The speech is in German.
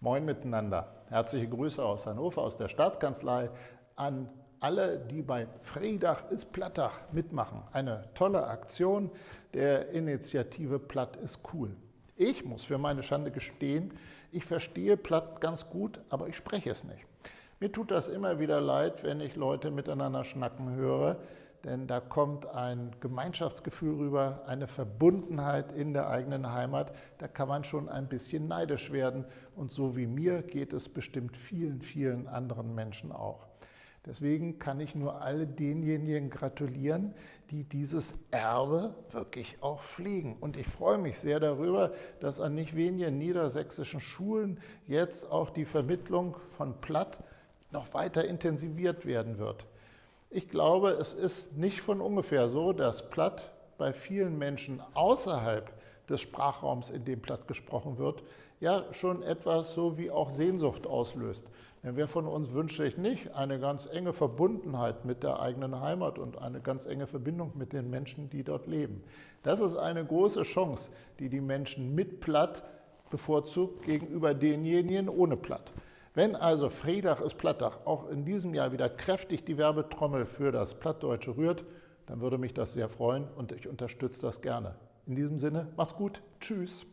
Moin miteinander. Herzliche Grüße aus Hannover, aus der Staatskanzlei an alle, die bei Friedach ist Plattach mitmachen. Eine tolle Aktion der Initiative Platt ist cool. Ich muss für meine Schande gestehen, ich verstehe Platt ganz gut, aber ich spreche es nicht. Mir tut das immer wieder leid, wenn ich Leute miteinander schnacken höre, denn da kommt ein Gemeinschaftsgefühl rüber, eine Verbundenheit in der eigenen Heimat. Da kann man schon ein bisschen neidisch werden. Und so wie mir geht es bestimmt vielen, vielen anderen Menschen auch. Deswegen kann ich nur all denjenigen gratulieren, die dieses Erbe wirklich auch pflegen. Und ich freue mich sehr darüber, dass an nicht wenigen niedersächsischen Schulen jetzt auch die Vermittlung von Platt noch weiter intensiviert werden wird. Ich glaube, es ist nicht von ungefähr so, dass Platt bei vielen Menschen außerhalb des Sprachraums, in dem Platt gesprochen wird, ja schon etwas so wie auch Sehnsucht auslöst. Denn wer von uns wünscht sich nicht eine ganz enge Verbundenheit mit der eigenen Heimat und eine ganz enge Verbindung mit den Menschen, die dort leben? Das ist eine große Chance, die die Menschen mit Platt bevorzugt gegenüber denjenigen ohne Platt. Wenn also Friedach ist Plattach auch in diesem Jahr wieder kräftig die Werbetrommel für das Plattdeutsche rührt, dann würde mich das sehr freuen und ich unterstütze das gerne. In diesem Sinne, macht's gut, tschüss.